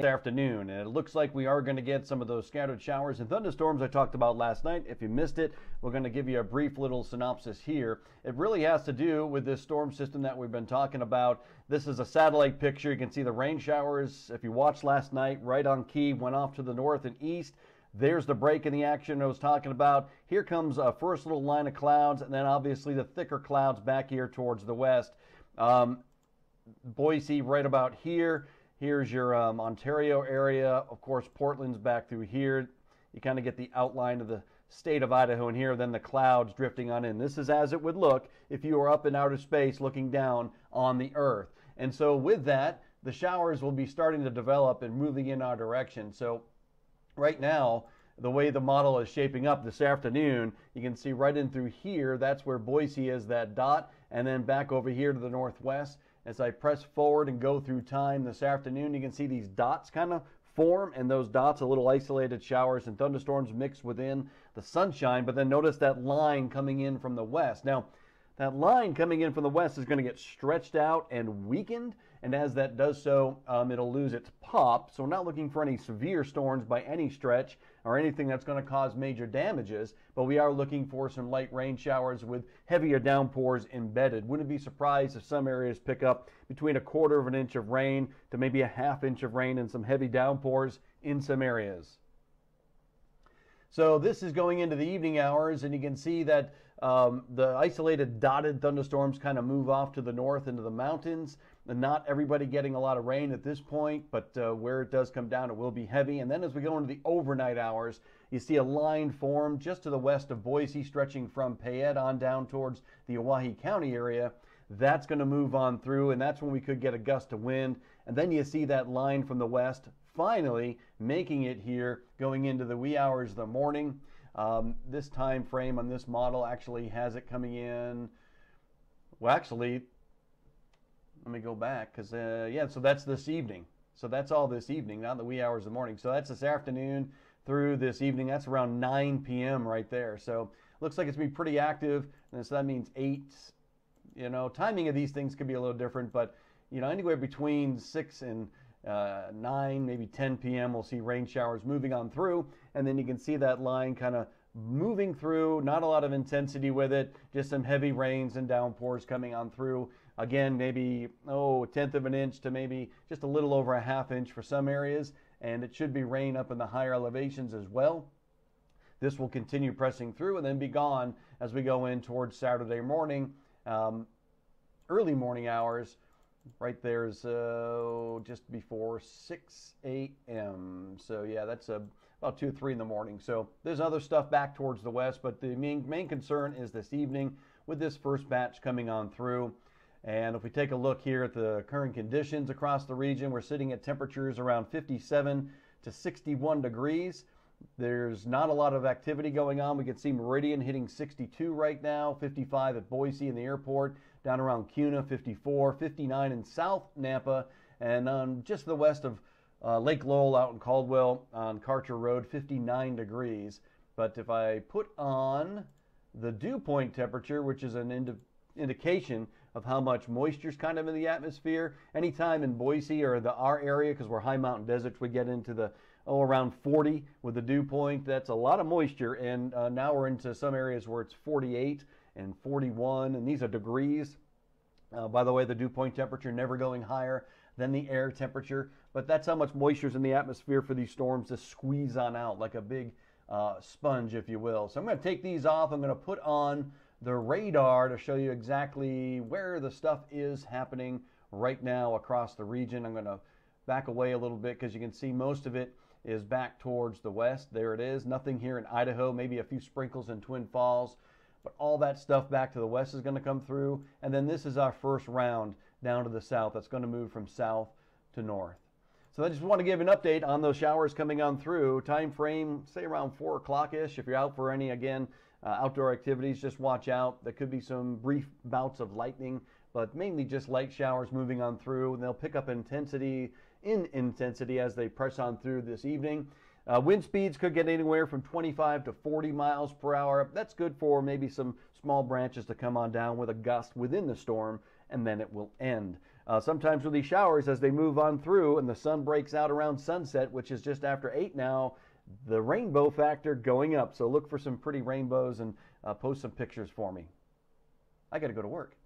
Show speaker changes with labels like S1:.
S1: Afternoon, and it looks like we are going to get some of those scattered showers and thunderstorms I talked about last night. If you missed it, we're going to give you a brief little synopsis here. It really has to do with this storm system that we've been talking about. This is a satellite picture. You can see the rain showers, if you watched last night, right on key, went off to the north and east. There's the break in the action I was talking about. Here comes a first little line of clouds, and then obviously the thicker clouds back here towards the west. Boise right about here. Here's your Ontario area. Of course, Portland's back through here. You kind of get the outline of the state of Idaho in here, then the clouds drifting on in. This is as it would look if you were up in outer space looking down on the Earth. And so with that, the showers will be starting to develop and moving in our direction. So right now, the way the model is shaping up this afternoon, you can see right in through here, that's where Boise is, that dot, and then back over here to the northwest. As I press forward and go through time this afternoon, you can see these dots kind of form, and those dots are little isolated showers and thunderstorms mixed within the sunshine. But then notice that line coming in from the west. Now, that line coming in from the west is going to get stretched out and weakened, and as that does so, it'll lose its pop. So we're not looking for any severe storms by any stretch or anything that's going to cause major damages, but we are looking for some light rain showers with heavier downpours embedded. Wouldn't be surprised if some areas pick up between 1/4 of an inch of rain to maybe 1/2 inch of rain and some heavy downpours in some areas. So this is going into the evening hours, and you can see that the isolated dotted thunderstorms kind of move off to the north into the mountains. And not everybody getting a lot of rain at this point, but where it does come down, it will be heavy. And then as we go into the overnight hours, you see a line form just to the west of Boise, stretching from Payette on down towards the Owyhee County area. That's going to move on through, and that's when we could get a gust of wind. And then you see that line from the west finally making it here going into the wee hours of the morning. This time frame on this model actually has it coming in, well, actually, let me go back, because yeah, so that's this evening. So that's all this evening, not the wee hours of the morning. So that's this afternoon through this evening. That's around 9 p.m. right there. So looks like it's going to be pretty active, and so that means 8. You know, timing of these things could be a little different, but you know, anywhere between 6 and 9, maybe 10 p.m. we'll see rain showers moving on through, and then you can see that line kind of moving through. Not a lot of intensity with it, just some heavy rains and downpours coming on through. Again, maybe 1/10 of an inch to maybe just a little over 1/2 inch for some areas, and it should be rain up in the higher elevations as well. This will continue pressing through and then be gone as we go in towards Saturday morning. Early morning hours, right there's just before 6 a.m. So yeah, that's about 2 or 3 in the morning. So there's other stuff back towards the west, but the main concern is this evening with this first batch coming on through. And if we take a look here at the current conditions across the region, we're sitting at temperatures around 57 to 61 degrees. There's not a lot of activity going on. We can see Meridian hitting 62 right now, 55 at Boise in the airport, down around Kuna, 54, 59 in South Nampa, and on just the west of Lake Lowell out in Caldwell on Karcher Road, 59 degrees. But if I put on the dew point temperature, which is an indication of how much moisture is kind of in the atmosphere, anytime in Boise or our area, because we're high mountain deserts, we get into the around 40 with the dew point. That's a lot of moisture, and now we're into some areas where it's 48 and 41, and these are degrees. By the way, the dew point temperature never going higher than the air temperature, but that's how much moisture is in the atmosphere for these storms to squeeze on out like a big sponge, if you will. So I'm going to take these off. I'm going to put on the radar to show you exactly where the stuff is happening right now across the region. I'm going to back away a little bit because you can see most of it is back towards the west. There it is. Nothing here in Idaho, maybe a few sprinkles in Twin Falls, but all that stuff back to the west is going to come through. And then this is our first round down to the south. That's going to move from south to north. So I just want to give an update on those showers coming on through. Time frame, say around 4 o'clock-ish. If you're out for any, again, outdoor activities, just watch out. There could be some brief bouts of lightning, but mainly just light showers moving on through, and they'll pick up intensity as they press on through this evening. Wind speeds could get anywhere from 25 to 40 miles per hour. That's good for maybe some small branches to come on down with a gust within the storm, and then it will end. Sometimes with these showers, as they move on through and the sun breaks out around sunset, which is just after 8 now, the rainbow factor going up. So look for some pretty rainbows and post some pictures for me. I got to go to work.